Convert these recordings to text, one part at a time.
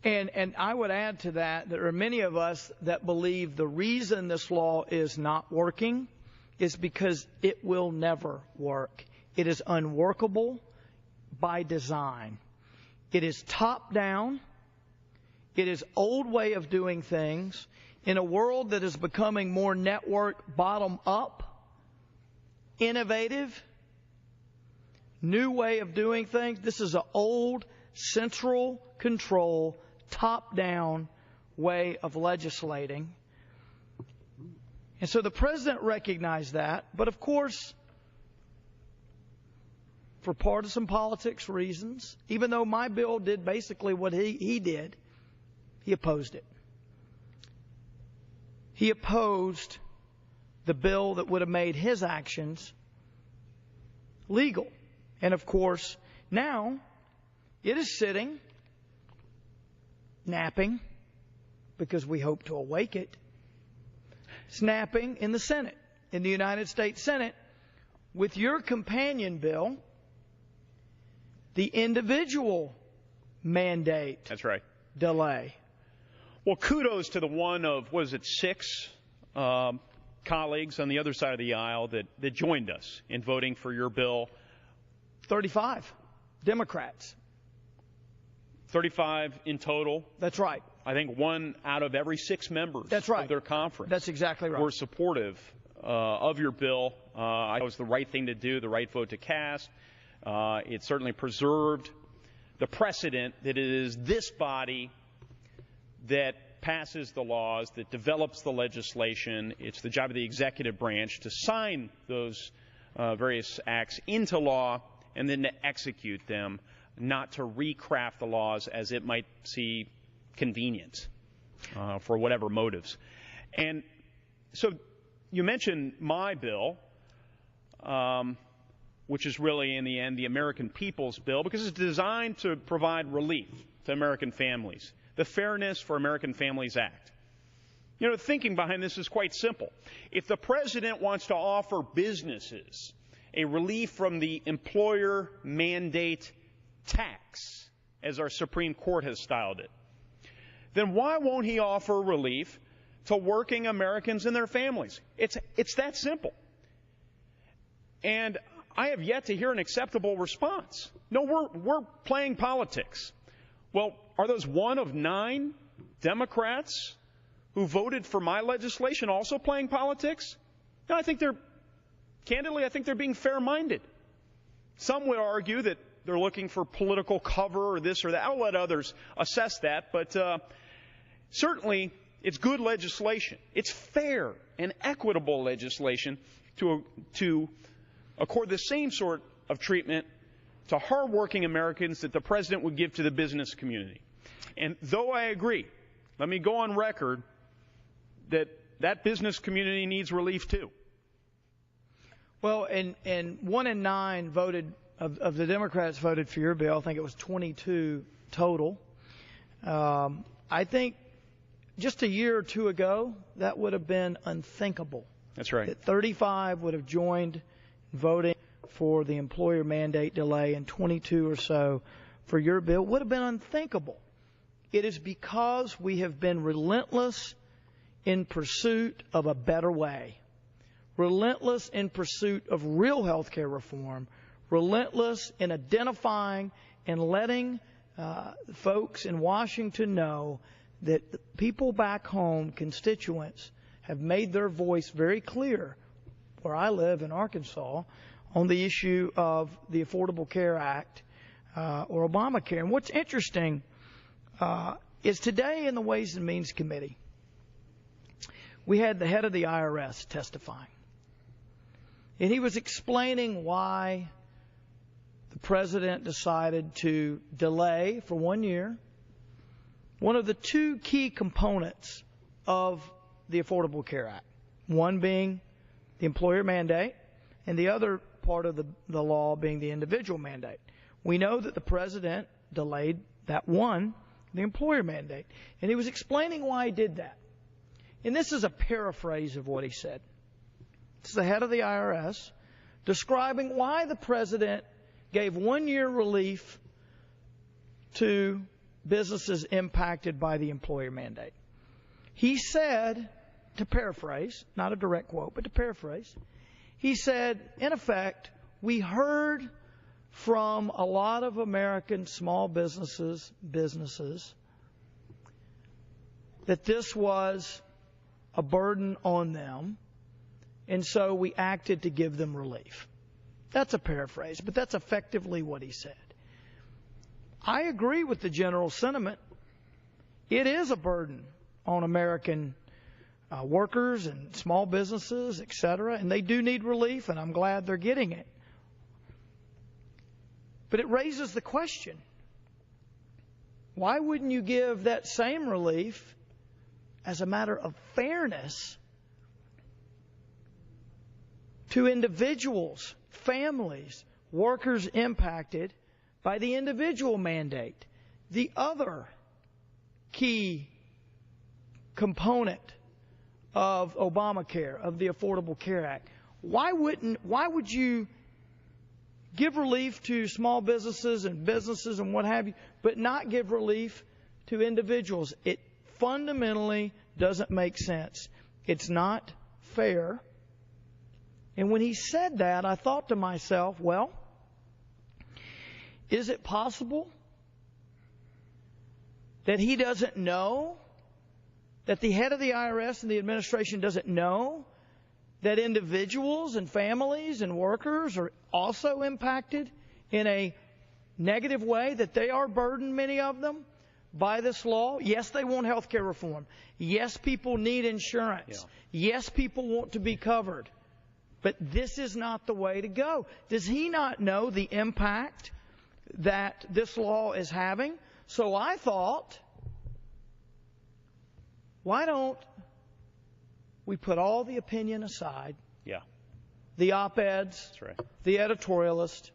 And I would add to that, there are many of us that believe the reason this law is not working is because it will never work. It is unworkable by design. It is top down. It is old way of doing things in a world that is becoming more network bottom up, innovative, new way of doing things. This is an old central control, top down way of legislating. And so the president recognized that, but of course, for partisan politics reasons, even though my bill did basically what he did, he opposed it. He opposed the bill that would have made his actions legal. And of course, now it is sitting, napping, because we hope to awake it, snapping in the Senate, in the United States Senate, with your companion bill, the individual mandate. That's right. Delay. Well, kudos to the one of, 6 colleagues on the other side of the aisle that joined us in voting for your bill. 35 Democrats. 35 in total. That's right. I think 1 out of every 6 members That's right. of their conference. That's exactly right. Were supportive of your bill. I thought it was the right thing to do, the right vote to cast. It certainly preserved the precedent that it is this body that passes the laws, that develops the legislation. It's the job of the executive branch to sign those various acts into law and then to execute them, not to recraft the laws as it might see convenient for whatever motives. And so you mentioned my bill, which is really, in the end, the American people's bill, because it's designed to provide relief to American families. The Fairness for American Families Act. You know, the thinking behind this is quite simple. If the president wants to offer businesses a relief from the employer mandate tax, as our Supreme Court has styled it, then why won't he offer relief to working Americans and their families? It's that simple. And I have yet to hear an acceptable response. No, we're playing politics. Well, are those 1 of 9 Democrats who voted for my legislation also playing politics? No, I think they're being fair-minded. Some would argue that they're looking for political cover or this or that. I'll let others assess that, but certainly it's good legislation. It's fair and equitable legislation to accord the same sort of treatment to hardworking Americans that the president would give to the business community. And though I agree, let me go on record that business community needs relief too. Well, and 1 in 9 voted of the Democrats voted for your bill. I think it was 22 total. I think just a year or 2 ago that would have been unthinkable. That's right. That 35 would have joined voting for the employer mandate delay, and 22 or so for your bill would have been unthinkable. It is because we have been relentless in pursuit of a better way, relentless in pursuit of real health care reform, relentless in identifying and letting folks in Washington know that the people back home, constituents, have made their voice very clear where I live in Arkansas on the issue of the Affordable Care Act or Obamacare. And what's interesting is today in the Ways and Means Committee, we had the head of the IRS testifying. And he was explaining why the president decided to delay for 1 year one of the 2 key components of the Affordable Care Act, one being the employer mandate and the other part of the law being the individual mandate. We know that the president delayed that one, the employer mandate. And he was explaining why he did that. And this is a paraphrase of what he said. This is the head of the IRS describing why the president gave 1 year relief to businesses impacted by the employer mandate. He said, to paraphrase, not a direct quote, but to paraphrase, he said, in effect, we heard from a lot of American small businesses, that this was a burden on them, and so we acted to give them relief. That's a paraphrase, but that's effectively what he said. I agree with the general sentiment. It is a burden on American workers and small businesses, etc., and they do need relief, and I'm glad they're getting it. But it raises the question, why wouldn't you give that same relief as a matter of fairness to individuals, families, workers impacted by the individual mandate, the other key component of Obamacare, of the Affordable Care Act? Why would you give relief to small businesses and what have you, but not give relief to individuals? It fundamentally doesn't make sense. It's not fair. And when he said that, I thought to myself, well, is it possible that he doesn't know, that the head of the IRS and the administration doesn't know that individuals and families and workers are also impacted in a negative way, that they are burdened, many of them, by this law? Yes, they want health care reform. Yes, people need insurance. Yeah. Yes, people want to be covered. But this is not the way to go. Does he not know the impact that this law is having? So I thought, why don't we put all the opinion aside? Yeah. The op-eds, that's right, the editorialist,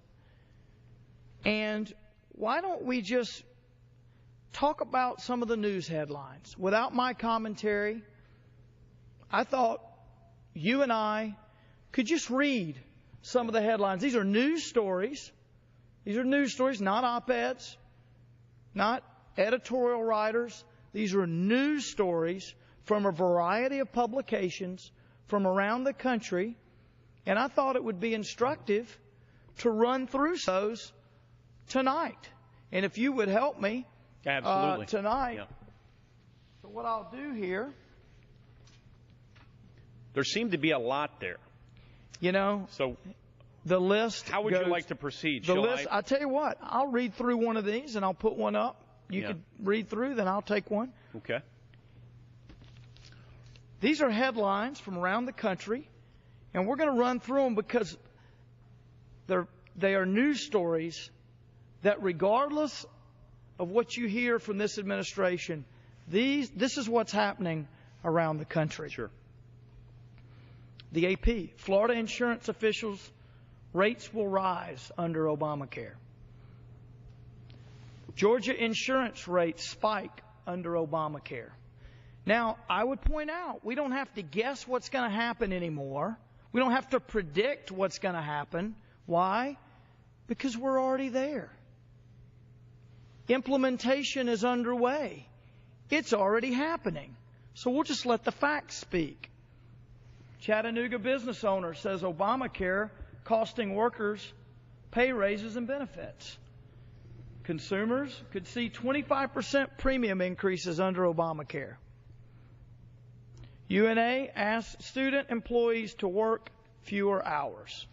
and why don't we just talk about some of the news headlines without my commentary? I thought you and I could just read some of the headlines. These are news stories. These are news stories, not op-eds, not editorial writers. These are news stories from a variety of publications from around the country. And I thought it would be instructive to run through those tonight. And if you would help me tonight. Yeah. So what I'll do here. There seemed to be a lot there. You know, so the list. How would you like to proceed? The list. I'll tell you what. I'll read through one of these and I'll put one up. You could read through, then I'll take one. Okay. These are headlines from around the country, and we're going to run through them because they are news stories that, regardless of what you hear from this administration, this is what's happening around the country. Sure. The AP, Florida insurance officials, rates will rise under Obamacare. Georgia insurance rates spike under Obamacare. Now, I would point out, we don't have to guess what's going to happen anymore. We don't have to predict what's going to happen. Why? Because we're already there. Implementation is underway. It's already happening. So we'll just let the facts speak. Chattanooga business owner says Obamacare costing workers pay raises and benefits. Consumers could see 25% premium increases under Obamacare. UNA asks student employees to work fewer hours.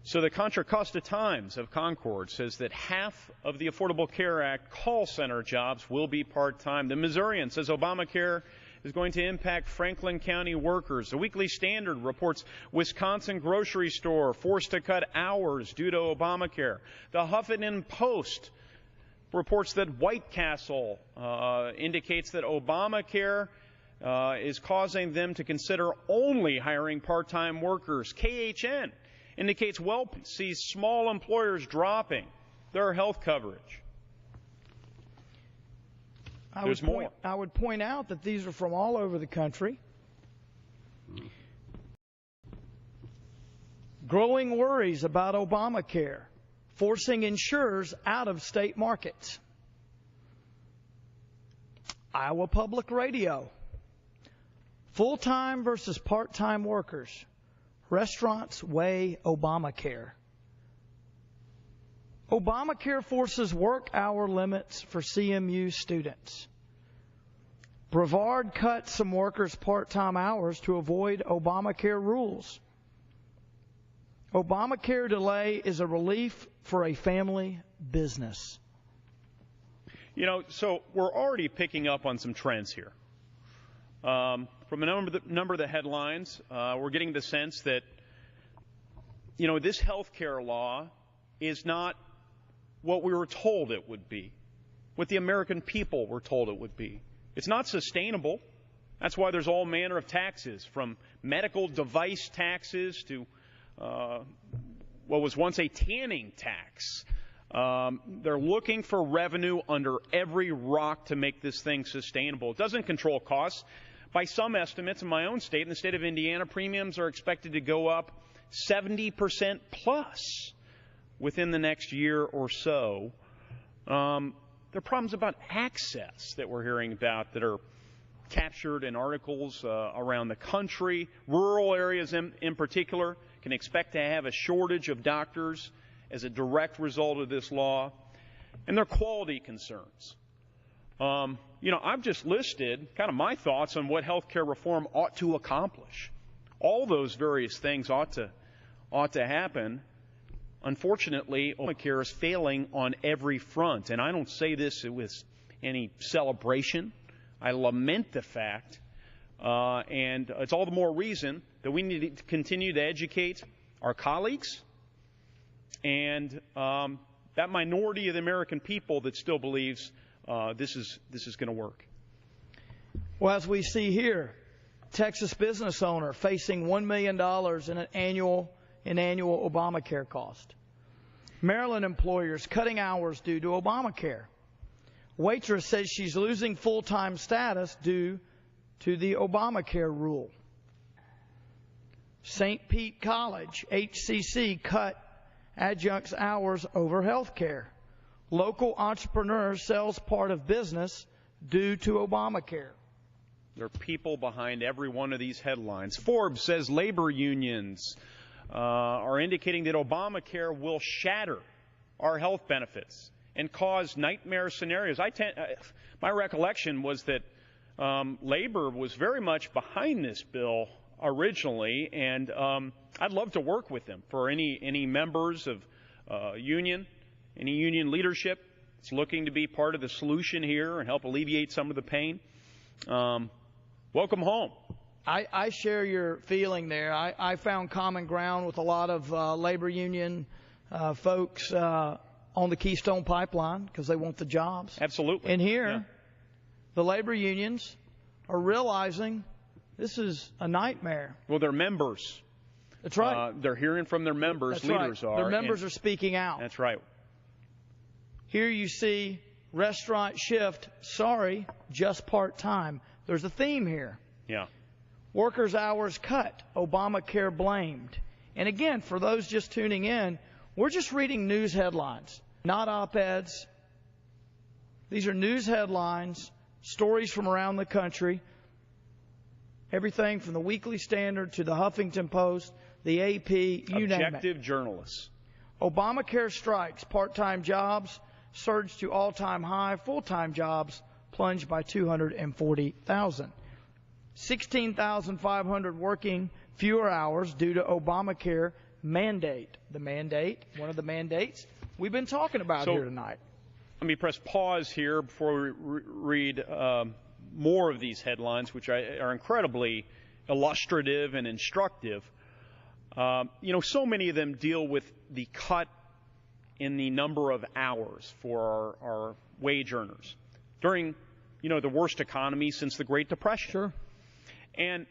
So the Contra Costa Times of Concord says that half of the Affordable Care Act call center jobs will be part-time. The Missourian says Obamacare is going to impact Franklin County workers. The Weekly Standard reports Wisconsin grocery store forced to cut hours due to Obamacare. The Huffington Post reports that White Castle indicates that Obamacare is causing them to consider only hiring part-time workers. KHN indicates sees small employers dropping their health coverage. I would point out that these are from all over the country. Growing worries about Obamacare forcing insurers out of state markets. Iowa Public Radio. Full-time versus part-time workers. Restaurants weigh Obamacare. Obamacare forces work hour limits for CMU students. Brevard cut some workers' part-time hours to avoid Obamacare rules. Obamacare delay is a relief for a family business. You know, so we're already picking up on some trends here. From a number of the headlines, we're getting the sense that, you know, this health care law is not what we were told it would be, what the American people were told it would be. It's not sustainable. That's why there's all manner of taxes, from medical device taxes to what was once a tanning tax. They're looking for revenue under every rock to make this thing sustainable. It doesn't control costs. By some estimates in my own state, in the state of Indiana, premiums are expected to go up 70% plus within the next year or so. There are problems about access that we're hearing about that are captured in articles around the country. Rural areas in particular can expect to have a shortage of doctors as a direct result of this law. And there are quality concerns. You know, I've just listed kind of my thoughts on what health care reform ought to accomplish. All those various things ought to happen. Unfortunately, Obamacare is failing on every front. And I don't say this with any celebration. I lament the fact. And it's all the more reason that we need to continue to educate our colleagues and that minority of the American people that still believes this is going to work. Well, as we see here, Texas business owner facing $1 million in an annual Obamacare cost. Maryland employers cutting hours due to Obamacare. Waitress says she's losing full-time status due to the Obamacare rule. St. Pete College, HCC, cut adjuncts hours over health care. Local entrepreneur sells part of business due to Obamacare. There are people behind every one of these headlines. Forbes says labor unions are indicating that Obamacare will shatter our health benefits and cause nightmare scenarios. My recollection was that labor was very much behind this bill originally, and I'd love to work with them. For any members of union, any union leadership that's looking to be part of the solution here and help alleviate some of the pain, welcome home. I share your feeling there. I found common ground with a lot of labor union folks on the Keystone Pipeline because they want the jobs. Absolutely. And here, the labor unions are realizing this is a nightmare. Well, they're members. That's right. They're hearing from their members. That's leaders right. are. Their members are speaking out. That's right. Here you see restaurant shift, sorry, just part-time. There's a theme here. Yeah. Workers' hours cut, Obamacare blamed. And again, for those just tuning in, we're just reading news headlines, not op-eds. These are news headlines, stories from around the country, everything from the Weekly Standard to the Huffington Post, the AP, you name it. Objective journalists. Obamacare strikes, part-time jobs surged to all-time high, full-time jobs plunged by 240,000. 16,500 working fewer hours due to Obamacare mandate. The mandate, one of the mandates we've been talking about here tonight. Let me press pause here before we read more of these headlines, which are incredibly illustrative and instructive. So many of them deal with the cut in the number of hours for our wage earners during, the worst economy since the Great Depression. Sure. And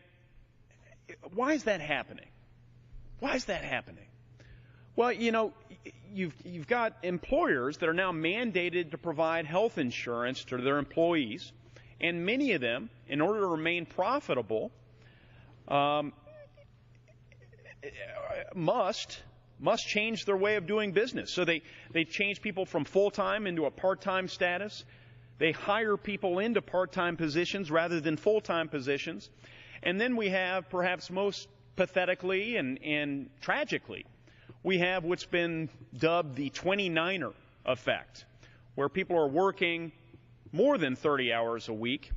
why is that happening? Why is that happening? Well, you've got employers that are now mandated to provide health insurance to their employees, and many of them, in order to remain profitable, must must change their way of doing business. So they change people from full-time into a part-time status. They hire people into part-time positions rather than full-time positions. And then we have, perhaps most pathetically and tragically, we have what's been dubbed the 29er effect, where people are working more than 30 hours a week,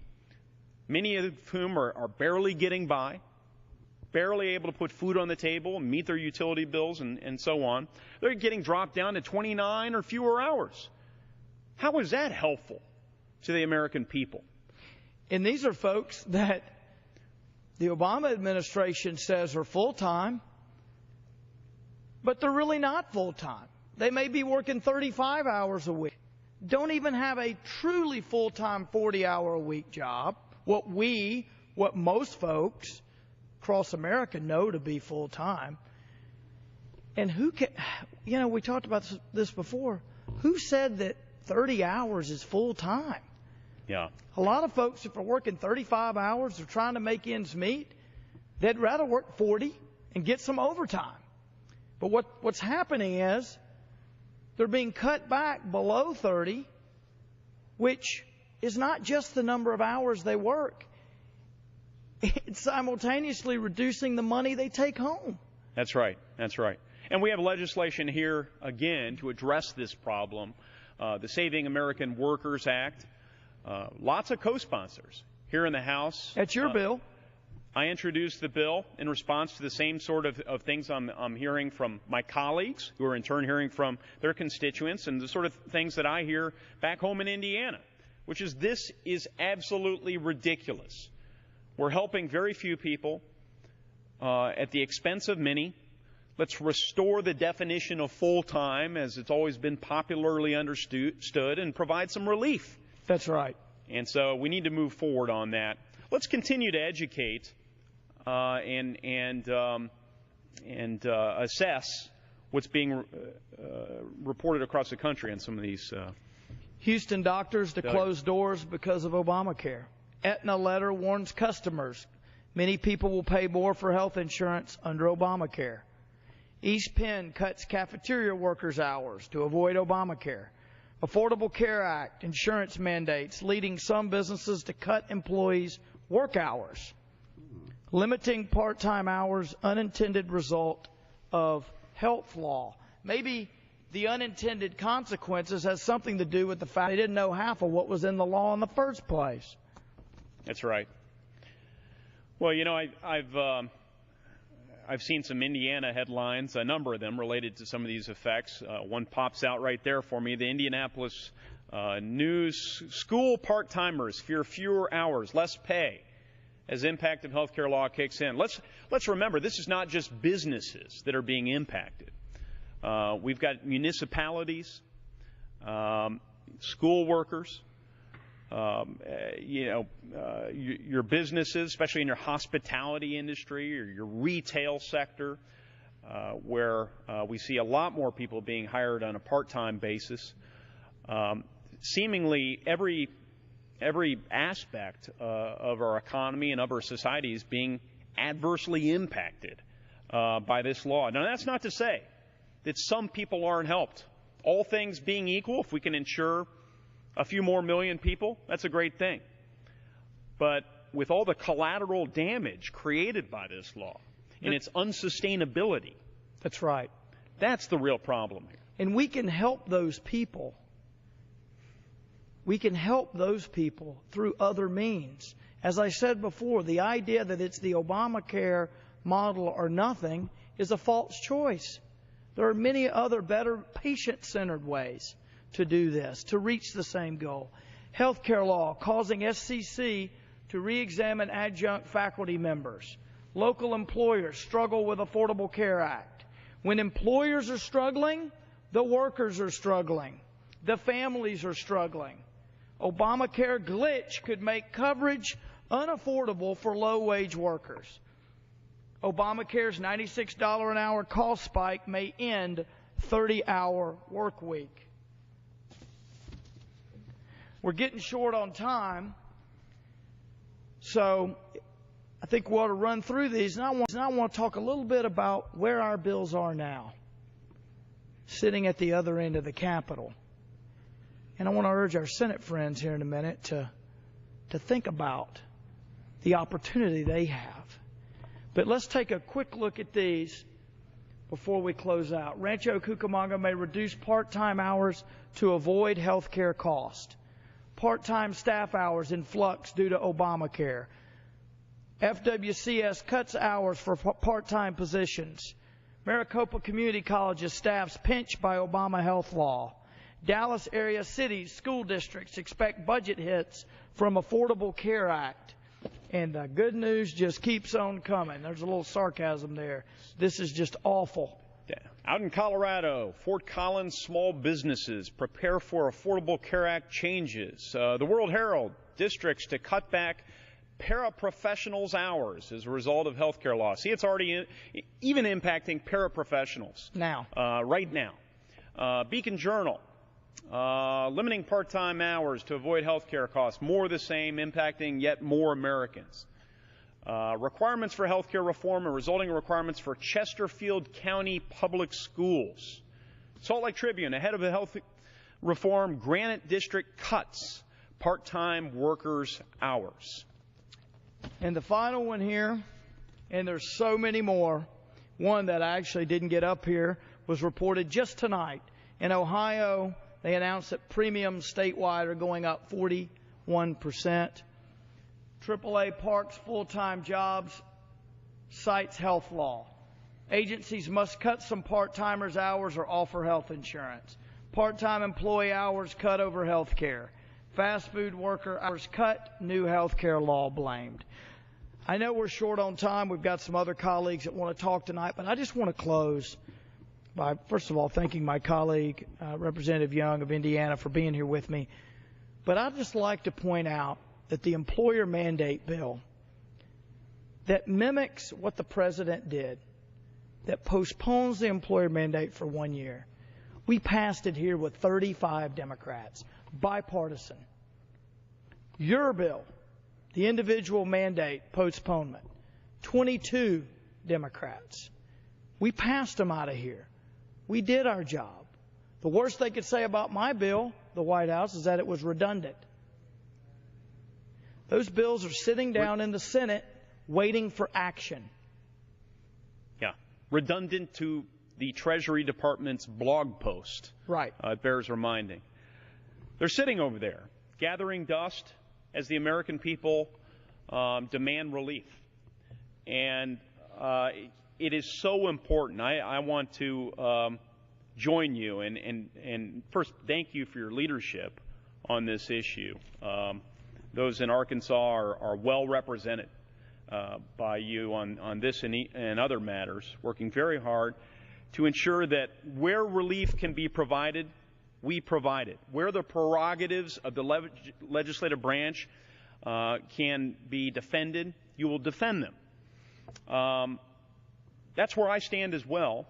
many of whom are barely getting by, barely able to put food on the table and meet their utility bills and so on. They're getting dropped down to 29 or fewer hours. How is that helpful to the American people? And these are folks that the Obama administration says are full-time, but they're really not full-time. They may be working 35 hours a week, don't even have a truly full-time 40-hour-a-week job, what most folks across America know to be full-time. And we talked about this before, who said that 30 hours is full-time? Yeah. A lot of folks, if they're working 35 hours, they're trying to make ends meet, they'd rather work 40 and get some overtime. But what's happening is they're being cut back below 30, which is not just the number of hours they work. It's simultaneously reducing the money they take home. That's right. That's right. And we have legislation here, again, to address this problem. The Saving American Workers Act. Lots of co-sponsors here in the House. That's your bill. I introduced the bill in response to the same sort of things I'm hearing from my colleagues, who are in turn hearing from their constituents, and the sort of things that I hear back home in Indiana, which is this is absolutely ridiculous. We're helping very few people at the expense of many. Let's restore the definition of full-time as it's always been popularly understood and provide some relief. That's right. And so we need to move forward on that. Let's continue to educate and assess what's being reported across the country on some of these. Houston doctors to close doors because of Obamacare. Aetna letter warns customers many people will pay more for health insurance under Obamacare. East Penn cuts cafeteria workers' hours to avoid Obamacare. Affordable Care Act insurance mandates leading some businesses to cut employees' work hours. Limiting part-time hours, unintended result of health law. Maybe the unintended consequences has something to do with the fact they didn't know half of what was in the law in the first place. That's right. Well, I've seen some Indiana headlines, a number of them related to some of these effects. One pops out right there for me. The Indianapolis News: school part-timers fear fewer hours, less pay as impact of health care law kicks in. Let's remember, this is not just businesses that are being impacted. We've got municipalities, school workers, your businesses, especially in your hospitality industry or your retail sector, where we see a lot more people being hired on a part-time basis. Seemingly every aspect of our economy and of our society is being adversely impacted by this law. Now, that's not to say that some people aren't helped. All things being equal, if we can insure a few more million people, that's a great thing. But with all the collateral damage created by this law and its unsustainability, that's right. That's the real problem here. And we can help those people. We can help those people through other means. As I said before, the idea that it's the Obamacare model or nothing is a false choice. There are many other better patient-centered ways to do this, to reach the same goal. Healthcare law causing SCC to re-examine adjunct faculty members. Local employers struggle with Affordable Care Act. When employers are struggling, the workers are struggling. The families are struggling. Obamacare glitch could make coverage unaffordable for low-wage workers. Obamacare's $96 an hour cost spike may end 30-hour work week. We're getting short on time, so I think we ought to run through these. And I want to talk a little bit about where our bills are now. sitting at the other end of the Capitol. And I want to urge our Senate friends here in a minute to think about the opportunity they have. But let's take a quick look at these before we close out. Rancho Cucamonga may reduce part-time hours to avoid health care cost. Part-time staff hours in flux due to Obamacare. FWCS cuts hours for part-time positions. Maricopa Community College's staffs pinched by Obama health law. Dallas area cities, school districts expect budget hits from Affordable Care Act. And the good news just keeps on coming. There's a little sarcasm there. This is just awful. Yeah. Out in Colorado, Fort Collins small businesses prepare for Affordable Care Act changes. The World Herald, districts to cut back paraprofessionals' hours as a result of health care law. See, it's already even impacting paraprofessionals. Now. Right now. Beacon Journal, limiting part-time hours to avoid health care costs. More of the same, impacting yet more Americans. Requirements for health care reform and resulting requirements for Chesterfield County Public Schools. Salt Lake Tribune, ahead of the health reform, Granite District cuts part-time workers' hours. And the final one here, and there's so many more, one that I actually didn't get up here, was reported just tonight. In Ohio, they announced that premiums statewide are going up 41%. AAA Parks full-time jobs cites health law. Agencies must cut some part-timers' hours or offer health insurance. Part-time employee hours cut over health care. Fast food worker hours cut, new health care law blamed. I know we're short on time. We've got some other colleagues that want to talk tonight, but I just want to close by, first of all, thanking my colleague, Representative Young of Indiana, for being here with me. But I'd just like to point out that the employer mandate bill that mimics what the president did, that postpones the employer mandate for 1 year, we passed it here with 35 Democrats, bipartisan. Your bill, the individual mandate postponement, 22 Democrats. We passed them out of here. We did our job. The worst they could say about my bill, the White House, is that it was redundant. Those bills are sitting down in the Senate waiting for action. Yeah. Redundant to the Treasury Department's blog post. Right. It bears reminding. They're sitting over there, gathering dust as the American people demand relief. And it is so important. I want to join you and first thank you for your leadership on this issue. Those in Arkansas are well represented by you on this and other matters, working very hard to ensure that where relief can be provided, we provide it. Where the prerogatives of the legislative branch can be defended, you will defend them. That's where I stand as well.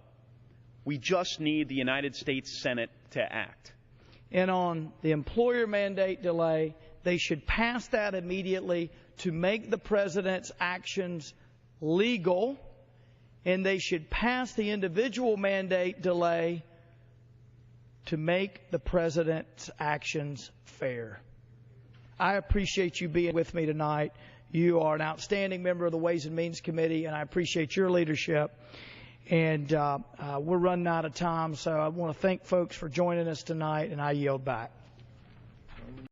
We just need the United States Senate to act. And on the employer mandate delay, they should pass that immediately to make the president's actions legal, and they should pass the individual mandate delay to make the president's actions fair. I appreciate you being with me tonight. You are an outstanding member of the Ways and Means Committee, and I appreciate your leadership. And we're running out of time, so I want to thank folks for joining us tonight, and I yield back.